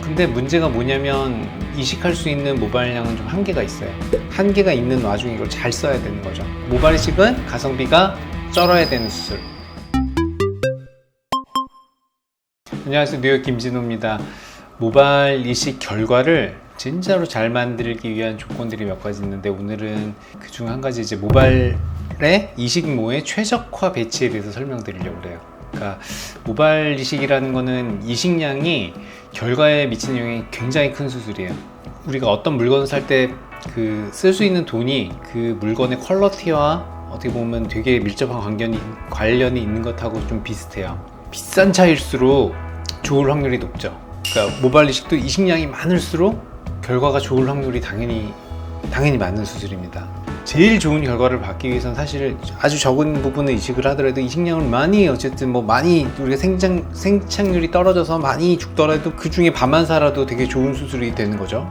근데 문제가 뭐냐면 이식할 수 있는 모발량은 좀 한계가 있어요. 한계가 있는 와중에 이걸 잘 써야 되는 거죠. 모발 이식은 가성비가 쩔어야 되는 수술. 안녕하세요, 뉴욕 김진호입니다. 모발 이식 결과를 진짜로 잘 만들기 위한 조건들이 몇 가지 있는데, 오늘은 그 중 한 가지 이제 모발의 이식모의 최적화 배치에 대해서 설명드리려고 그래요. 그러니까 모발 이식이라는 거는 이식량이 결과에 미치는 영향이 굉장히 큰 수술이에요. 우리가 어떤 물건을 살 때 그 쓸 수 있는 돈이 그 물건의 퀄리티와 어떻게 보면 되게 밀접한 관련이 있는 것하고 좀 비슷해요. 비싼 차일수록 좋을 확률이 높죠. 그러니까 모발 이식도 이식량이 많을수록 결과가 좋을 확률이 당연히 많은 수술입니다. 제일 좋은 결과를 받기 위해서는 사실 아주 적은 부분의 이식을 하더라도 이식량을 많이 많이 우리가 생착률이 떨어져서 많이 죽더라도 그 중에 반만 살아도 되게 좋은 수술이 되는 거죠.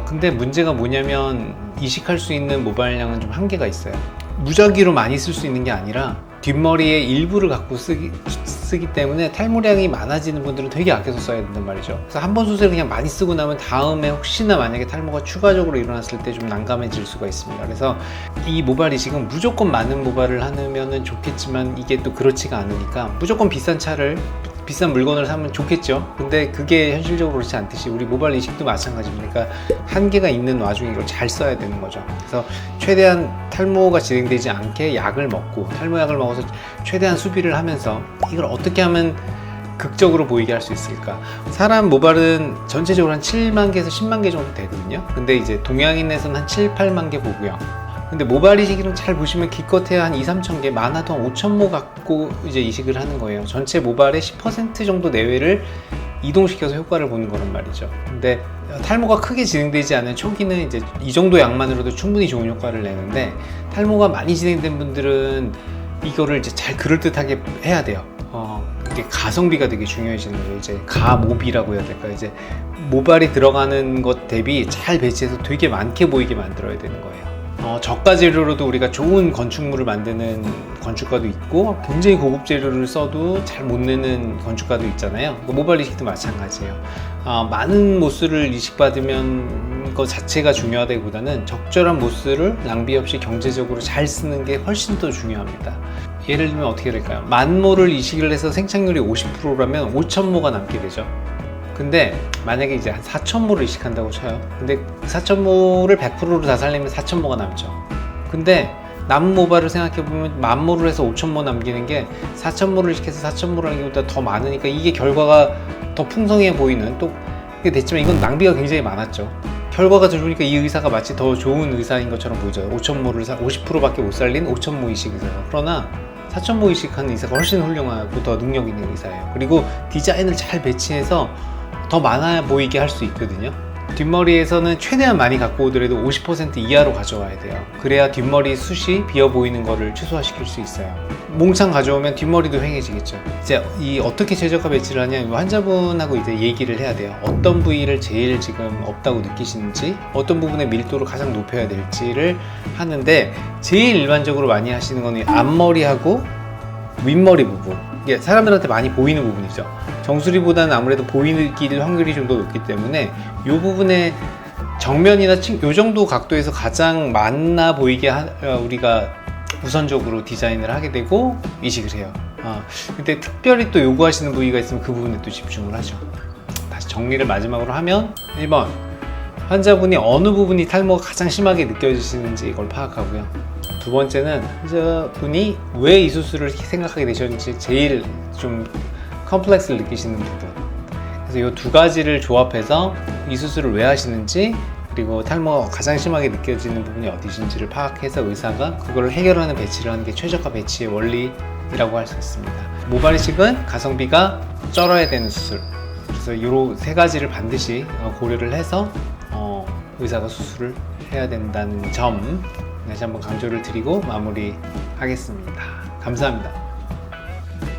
근데 문제가 뭐냐면 이식할 수 있는 모발량은 좀 한계가 있어요. 무작위로 많이 쓸 수 있는 게 아니라 뒷머리의 일부를 갖고 쓰기 때문에 탈모량이 많아지는 분들은 되게 아껴서 써야 된단 말이죠. 그래서 한 번 수술을 그냥 많이 쓰고 나면 다음에 혹시나 만약에 탈모가 추가적으로 일어났을 때 좀 난감해질 수가 있습니다. 그래서 이 모발 이식은 무조건 많은 모발을 하면 좋겠지만 이게 또 그렇지가 않으니까 무조건 비싼 물건을 사면 좋겠죠. 근데 그게 현실적으로 그렇지 않듯이 우리 모발 이식도 마찬가지입니다. 한계가 있는 와중에 이걸 잘 써야 되는 거죠. 그래서 최대한 탈모가 진행되지 않게 탈모약을 먹어서 최대한 수비를 하면서 이걸 어떻게 하면 극적으로 보이게 할 수 있을까? 사람 모발은 전체적으로 한 7만 개에서 10만 개 정도 되거든요. 근데 이제 동양인에서는 한 7, 8만 개 보고요. 근데 모발 이식은 잘 보시면 기껏해야 한 2, 3천 개, 많아도 한 5,000모 갖고 이제 이식을 하는 거예요. 전체 모발의 10% 정도 내외를 이동시켜서 효과를 보는 거란 말이죠. 근데 탈모가 크게 진행되지 않은 초기는 이제 이 정도 양만으로도 충분히 좋은 효과를 내는데, 탈모가 많이 진행된 분들은 이거를 이제 잘 그럴듯하게 해야 돼요. 이게 가성비가 되게 중요해지는 거예요. 이제 가모비라고 해야 될까? 이제 모발이 들어가는 것 대비 잘 배치해서 되게 많게 보이게 만들어야 되는 거예요. 저가 재료로도 우리가 좋은 건축물을 만드는 건축가도 있고, 굉장히 고급 재료를 써도 잘 못 내는 건축가도 있잖아요. 모발 이식도 마찬가지예요. 많은 모스를 이식받으면 것 자체가 중요하다기보다는 적절한 모스를 낭비 없이 경제적으로 잘 쓰는 게 훨씬 더 중요합니다. 예를 들면 어떻게 될까요? 10,000모를 이식을 해서 생착률이 50%라면 5,000모가 남게 되죠. 근데 만약에 이제 한 4,000모를 이식한다고 쳐요. 근데 4,000모를 100%로 다 살리면 4,000모가 남죠. 근데 남은 모발을 생각해보면 10,000모를 해서 5,000모 남기는 게 4,000모를 이식해서 4,000모를 하는 것보다 더 많으니까 이게 결과가 더 풍성해 보이는, 또 그게 됐지만 이건 낭비가 굉장히 많았죠. 결과가 더 좋으니까 이 의사가 마치 더 좋은 의사인 것처럼 보이죠. 5,000모를 50%밖에 못 살린 5,000모 이식 의사가. 그러나 4,000모 이식하는 의사가 훨씬 훌륭하고 더 능력 있는 의사예요. 그리고 디자인을 잘 배치해서 더 많아 보이게 할 수 있거든요. 뒷머리에서는 최대한 많이 갖고 오더라도 50% 이하로 가져와야 돼요. 그래야 뒷머리 숱이 비어 보이는 거를 최소화시킬 수 있어요. 몽창 가져오면 뒷머리도 휑해지겠죠. 이제 어떻게 최적화 배치를 하냐, 환자분하고 이제 얘기를 해야 돼요. 어떤 부위를 제일 지금 없다고 느끼시는지, 어떤 부분의 밀도를 가장 높여야 될지를 하는데, 제일 일반적으로 많이 하시는 거는 앞머리하고 윗머리 부분. 이게 사람들한테 많이 보이는 부분이죠. 정수리보다는 아무래도 보이는 확률이 좀 더 높기 때문에 이 부분에 정면이나 이 정도 각도에서 가장 많아 보이게 우리가 우선적으로 디자인을 하게 되고 이식을 해요. 근데 특별히 또 요구하시는 부위가 있으면 그 부분에 또 집중을 하죠. 다시 정리를 마지막으로 하면, 1번, 환자분이 어느 부분이 탈모가 가장 심하게 느껴지시는지 이걸 파악하고요. 두 번째는 환자분이 왜 이 수술을 생각하게 되셨는지 제일 좀 컴플렉스를 느끼시는 부분. 그래서 이 두 가지를 조합해서 이 수술을 왜 하시는지, 그리고 탈모가 가장 심하게 느껴지는 부분이 어디신지를 파악해서 의사가 그걸 해결하는 배치를 하는 게 최적화 배치의 원리라고 할 수 있습니다. 모발 이식은 가성비가 쩔어야 되는 수술. 그래서 이 세 가지를 반드시 고려를 해서 의사가 수술을 해야 된다는 점 다시 한번 강조를 드리고 마무리하겠습니다. 감사합니다.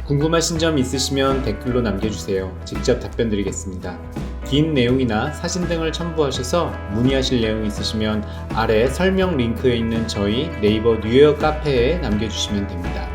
궁금하신 점 있으시면 댓글로 남겨주세요. 직접 답변 드리겠습니다. 긴 내용이나 사진 등을 첨부하셔서 문의하실 내용이 있으시면 아래 설명 링크에 있는 저희 네이버 뉴욕 카페에 남겨주시면 됩니다.